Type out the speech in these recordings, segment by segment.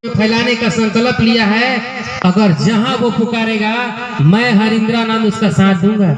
फैलाने का संकल्प लिया है। अगर जहां वो पुकारेगा मैं हरिंद्रानंद उसका साथ दूंगा।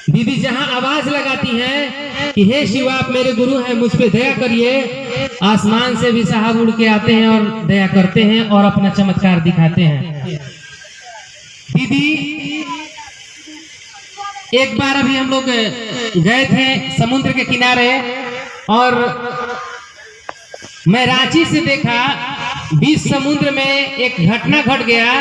दीदी जहां आवाज लगाती हैं कि हे शिव आप मेरे गुरु हैं, मुझ पे दया करिए, आसमान से भी साहब उड़ के आते हैं और दया करते हैं और अपना चमत्कार दिखाते हैं। दीदी एक बार अभी हम लोग गए थे समुद्र के किनारे और मैं रांची से देखा बीच समुद्र में एक घटना घट गया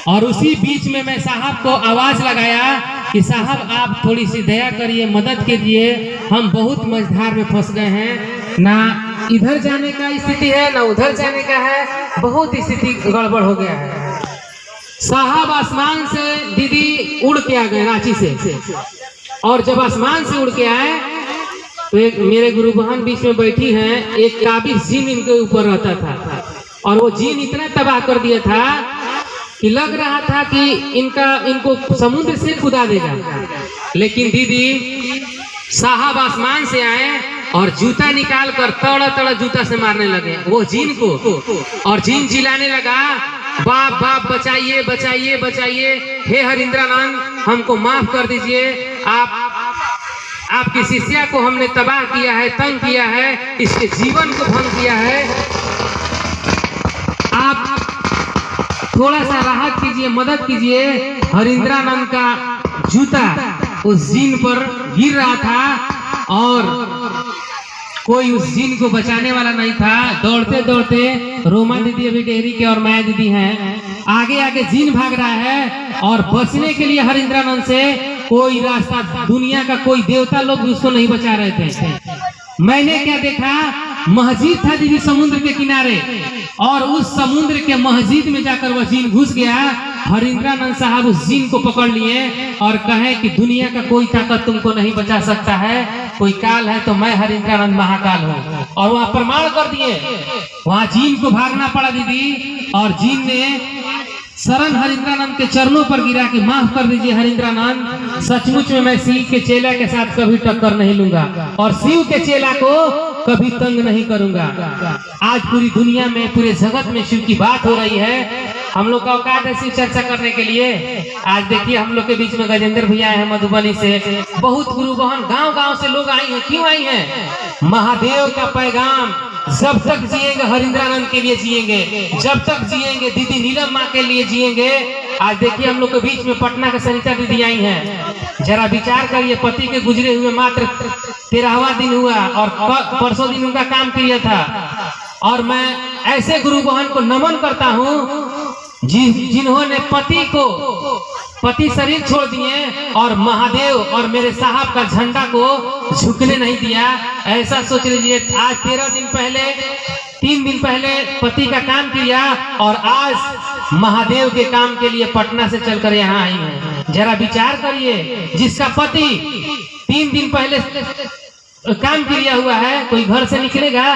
और उसी बीच में मैं साहब को आवाज लगाया कि साहब आप थोड़ी सी दया करिए, मदद कीजिए, हम बहुत मझधार में फंस गए हैं, ना इधर जाने का स्थिति है ना उधर जाने का है, बहुत स्थिति गड़बड़ हो गया है। साहब आसमान से दीदी उड़ के आ गए रांची से, और जब आसमान से उड़ के आए तो एक मेरे गुरु बहन बीच में बैठी हैं, एक काबिज जिन इनके ऊपर रहता था और वो जिन इतना तबाह कर दिया था कि लग रहा था कि इनको समुद्र से कूदा देगा। लेकिन दीदी साहब आसमान से आए और जूता निकाल कर तड़ा तड़ा जूता से मारने लगे वो जिन को, और जिन चिल्लाने लगा बाप बाप बचाइए बचाइए बचाइए, हे हरिंद्रानंद हमको माफ कर दीजिए, आपकी शिष्या को हमने तबाह किया है, तंग किया है, इसके जीवन को भंग किया है, आप थोड़ा सा राहत कीजिए, मदद कीजिए। हरिंद्रानंद का जूता उस जिन पर गिर रहा था और कोई उस जिन को बचाने वाला नहीं था। दौड़ते दौड़ते रोमा दीदी अभी डेहरी के और माया दीदी हैं, आगे आगे जिन भाग रहा है और बचने के लिए हरिंद्रानंद से कोई रास्ता, दुनिया का कोई देवता लोग भी उसको नहीं बचा रहे थे। मैंने क्या देखा, मस्जिद था दीदी समुद्र के किनारे, और उस समुद्र के मस्जिद में जाकर वह जिन घुस गया। हरिंद्रानंद साहब उस जिन को पकड़ लिए और कहे कि दुनिया का कोई ताकत तुमको नहीं बचा सकता है, कोई काल है तो मैं हरिंद्रानंद महाकाल हूँ, और वहाँ प्रमाण कर दिए। वहाँ जिन को भागना पड़ा दीदी, और जिन ने शरण हरिंद्रानंद के चरणों पर गिरा कि माफ कर दीजिए हरिंद्रानंद, सचमुच में मैं शिव के चेला के साथ कभी टक्कर नहीं लूंगा और शिव के चेला को कभी तंग नहीं करूंगा। आज पूरी दुनिया में, पूरे जगत में शिव की बात हो रही है, हम लोग का औकात है शिव चर्चा करने के लिए। आज देखिए हम लोग के बीच में गजेंद्र भैया है मधुबनी से, बहुत गुरु बहन गांव गांव से लोग आई हैं। क्यों आई हैं? महादेव का पैगाम, जब तक जिएंगे हरिंद्रानंद के लिए जिएंगे, जब तक जिएंगे दीदी नीलम माँ के लिए जिएंगे। आज देखिए हम लोग के बीच में पटना के सरिता दीदी आई हैं। जरा विचार करिए, पति के गुजरे हुए मात्र 13वां दिन हुआ और परसों दिन उनका काम किया था, और मैं ऐसे गुरु बहन को नमन करता हूँ जिन्होंने पति शरीर छोड़ दिए और महादेव और मेरे साहब का झंडा को झुकने नहीं दिया। ऐसा सोच लीजिए, आज 3 दिन पहले पति का काम किया और आज महादेव के काम के लिए पटना से चलकर यहाँ आई हैं। जरा विचार करिए, जिसका पति 3 दिन पहले काम किया हुआ है, कोई घर से निकलेगा?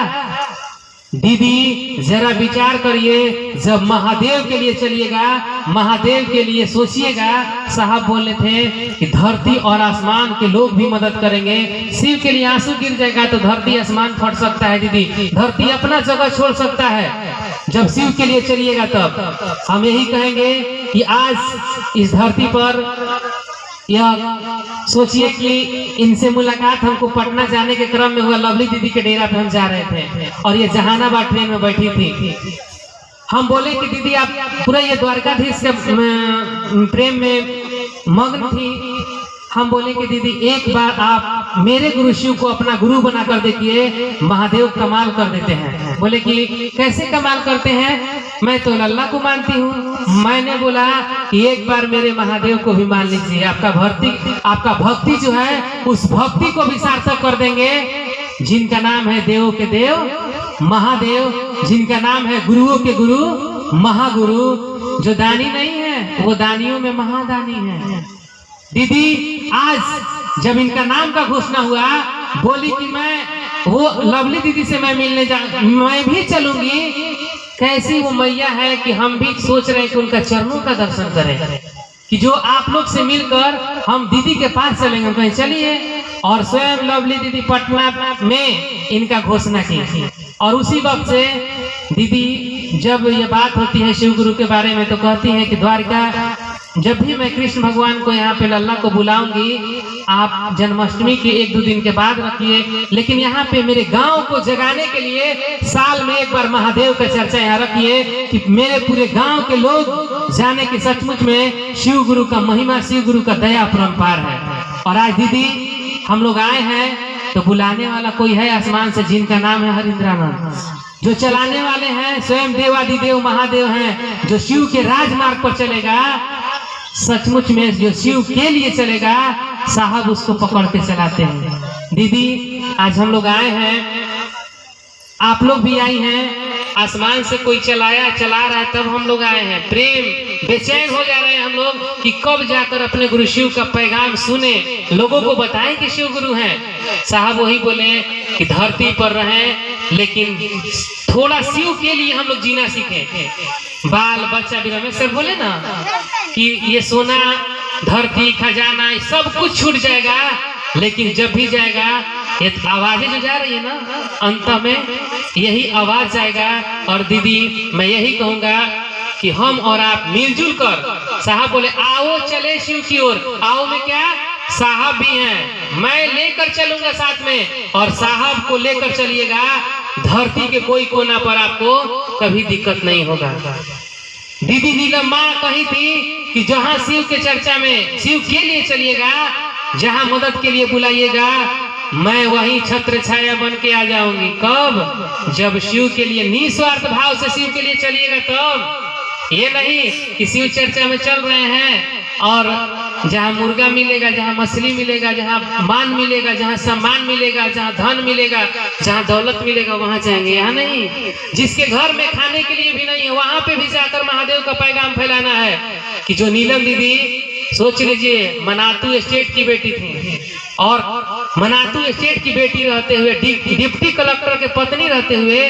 दीदी जरा विचार करिए, जब महादेव के लिए चलिएगा, महादेव के लिए सोचिएगा। साहब बोले थे कि धरती और आसमान के लोग भी मदद करेंगे। शिव के लिए आंसू गिर जाएगा तो धरती आसमान फट सकता है दीदी, धरती अपना जगह छोड़ सकता है। जब शिव के लिए चलिएगा तब हम यही कहेंगे कि आज इस धरती पर यह सोचिए कि इनसे मुलाकात हमको पटना जाने के क्रम में हुआ। लवली दीदी के डेरा पे हम जा रहे थे और ये जहानाबाद ट्रेन में बैठी थी। हम बोले कि दीदी आप पूरा ये द्वारकाधीश के प्रेम में मग्न थी। हम बोले कि दीदी एक बार आप मेरे गुरु शिव को अपना गुरु बना कर देखिए, महादेव कमाल कर देते हैं। बोले कि कैसे कमाल करते हैं? मैं तो अल्लाह को मानती हूँ। मैंने बोला कि एक बार मेरे महादेव को भी मान लीजिए, आपका भक्ति जो है उस भक्ति को भी सार्थक कर देंगे। जिनका नाम है देवों के देव महादेव, जिनका नाम है गुरुओं के गुरु महागुरु, जो दानी नहीं है वो दानियों में महादानी है। दीदी आज जब इनका नाम का घोषणा हुआ, बोली कि मैं वो लवली दीदी से मैं भी चलूंगी। कैसी वो मैया है कि हम भी सोच रहे हैं कि उनका चरणों का दर्शन करें, कि जो आप लोग से मिलकर हम दीदी के पास चलेंगे। कहीं चलिए और स्वयं लवली दीदी पटना में इनका घोषणा की। और उसी वक्त से दीदी जब ये बात होती है शिव गुरु के बारे में तो कहती है कि द्वारिका जब भी मैं कृष्ण भगवान को यहाँ पे लल्ला को बुलाऊंगी आप जन्माष्टमी के 1-2 दिन के बाद रखिए, लेकिन यहाँ पे मेरे गांव को जगाने के लिए साल में एक बार महादेव का चर्चा यहाँ रखिए कि मेरे पूरे गांव के लोग जाने कि सचमुच में शिव गुरु का महिमा, शिव गुरु का दया अपरंपार है। और आज दीदी हम लोग आए हैं तो बुलाने वाला कोई है आसमान से जिनका नाम है हरिंद्रानंद, जो चलाने वाले हैं स्वयं देवादिदेव महादेव हैं, जो शिव के राजमार्ग पर चलेगा, सचमुच में जो शिव के लिए चलेगा साहब उसको पकड़ के चलाते हैं। दीदी आज हम लोग आए हैं, आप लोग भी आई हैं, आसमान से कोई चला रहा है तब हम लोग आए हैं। प्रेम बेचैन हो जा रहे हैं हम लोग कि कब जाकर अपने गुरु शिव का पैगाम सुने, लोगों को बताएं कि शिव गुरु हैं। साहब वही बोले कि धरती पर रहें लेकिन थोड़ा शिव के लिए हम लोग जीना सीखें। बाल बच्चा भी रमेश सर बोले ना कि ये सोना धरती खजाना सब कुछ छूट जाएगा, लेकिन जब भी जाएगा ये आवाजें जो जा रही है ना अंत में यही आवाज जाएगा। और दीदी मैं यही कहूंगा कि हम और आप मिलजुल कर, साहब बोले आओ चले शिव की ओर, आओ में क्या साहब भी हैं, मैं लेकर चलूंगा साथ में और साहब को लेकर चलिएगा, धरती के कोई कोना पर आपको कभी दिक्कत नहीं होगा। दीदी नीलम माँ कही थी कि जहाँ शिव के चर्चा में शिव के लिए चलिएगा, जहाँ मदद के लिए बुलाइएगा, मैं वही छत्र छाया बन के आ जाऊंगी। कब? जब शिव के लिए निस्वार्थ भाव से शिव के लिए चलिएगा तब। ये नहीं कि शिव चर्चा में चल रहे हैं और जहाँ मुर्गा मिलेगा, जहाँ मछली मिलेगा, जहाँ मान मिलेगा, जहाँ सम्मान मिलेगा, जहाँ धन मिलेगा, जहाँ दौलत मिलेगा वहां जाएंगे। यहाँ नहीं, जिसके घर में खाने के लिए भी नहीं है वहां पे भी जाकर महादेव का पैगाम फैलाना है। कि जो नीलम दीदी सोच लीजिए मनातू स्टेट की बेटी थी और मनातू स्टेट की बेटी रहते हुए, डिप्टी कलेक्टर के पत्नी रहते हुए,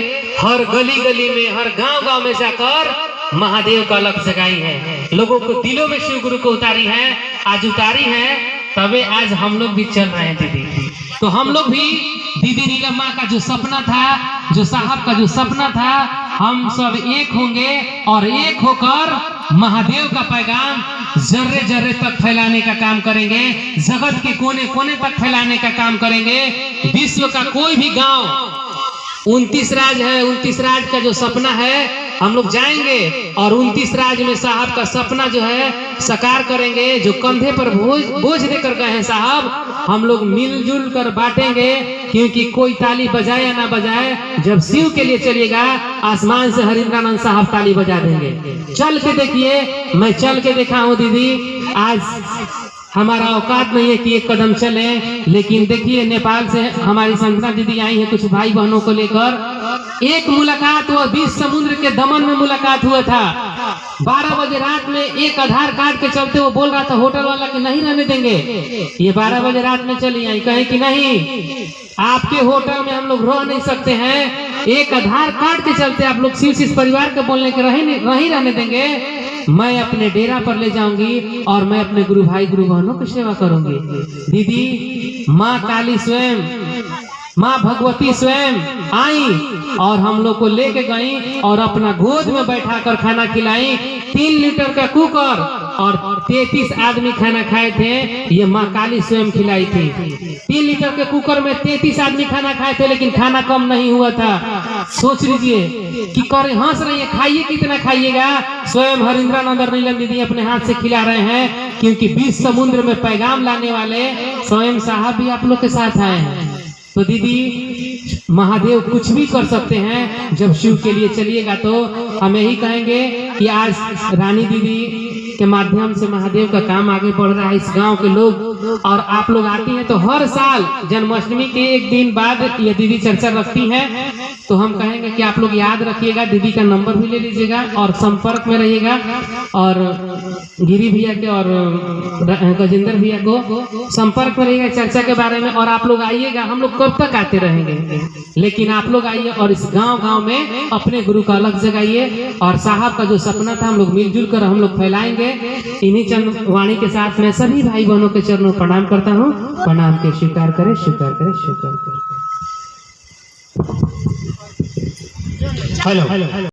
हर गली गली में, हर गांव गांव में जाकर महादेव का अलग जगाई है, लोगों को दिलों में शिव गुरु को उतारी है, आज उतारी है, तबे आज हम लोग भी चल रहे हैं दीदी। तो हम लोग भी दीदी नीलम माँ का जो सपना था, जो साहब का जो सपना था, हम सब एक होंगे और एक होकर महादेव का पैगाम जर्रे जर्रे तक फैलाने का काम करेंगे, जगत के कोने कोने तक फैलाने का काम करेंगे। विश्व का कोई भी गांव, 29 राज है, 29 राज का जो सपना है हम लोग जाएंगे और 29 राज में साहब का सपना जो है साकार करेंगे। जो कंधे पर बोझ देकर गए हैं साहब, हम लोग मिलजुल कर बांटेंगे, क्योंकि कोई ताली बजाए या ना बजाए, जब शिव के लिए चलिएगा आसमान से हरिंद्रानंद साहब ताली बजा देंगे। चल के देखिए, मैं चल के देखा हूँ दीदी, आज हमारा औकात नहीं है कि एक कदम चले, लेकिन देखिए नेपाल से हमारी संजना दीदी आई है कुछ भाई बहनों को लेकर। एक मुलाकात हुआ, 20 समुद्र के दमन में मुलाकात हुआ था। 12 बजे रात में एक आधार कार्ड के चलते वो बोल रहा था होटल वाला कि नहीं रहने देंगे, ये 12 बजे रात में चली आई। कहे कि नहीं, आपके होटल में हम लोग रह नहीं सकते हैं, एक आधार कार्ड के चलते आप लोग शिव परिवार के बोलने के नहीं रहने देंगे। मैं अपने डेरा पर ले जाऊंगी और मैं अपने गुरु भाई गुरु बहनों की सेवा करूंगी। दीदी माँ काली स्वयं, माँ भगवती स्वयं आई और हम लोग को लेके गई और अपना गोद में बैठा कर खाना खिलाई। 3 लीटर का कुकर और 33 आदमी खाना खाए थे, ये माँ काली स्वयं खिलाई थी। 3 लीटर के कुकर में 33 आदमी खाना खाए थे, लेकिन खाना कम नहीं हुआ था। सोच लीजिए कि करे हंस रही है, खाइए कितना खाइएगा। स्वयं हरिंद्रानंद और नीलम दीदी अपने हाथ से खिला रहे हैं, क्योंकि 20 समुद्र में पैगाम लाने वाले स्वयं साहब भी आप लोग के साथ आए हैं। तो दीदी महादेव कुछ भी कर सकते हैं, जब शिव के लिए चलिएगा तो हम यही कहेंगे कि आज रानी दीदी के माध्यम से महादेव का काम आगे बढ़ रहा है। इस गांव के लोग और आप लोग आती हैं तो हर साल जन्माष्टमी के 1 दिन बाद ये दीदी चर्चा रखती हैं, तो हम कहेंगे कि आप लोग याद रखिएगा, दीदी का नंबर भी ले लीजिएगा और संपर्क में रहिएगा। और गिरी भैया के और गजेंद्र भैया को संपर्क में रहिएगा चर्चा के बारे में। और आप लोग आइएगा, हम लोग कब तक आते रहेंगे, लेकिन आप लोग आइए और इस गांव में अपने गुरु का अलग जगाइए। और साहब का जो सपना था हम लोग मिलजुल कर हम लोग फैलाएंगे। इन्हीं चंद वाणी के साथ मैं सभी भाई बहनों के चरणों में प्रणाम करता हूँ। प्रणाम के स्वीकार करें, स्वीकार करें, स्वीकार करें। हेलो।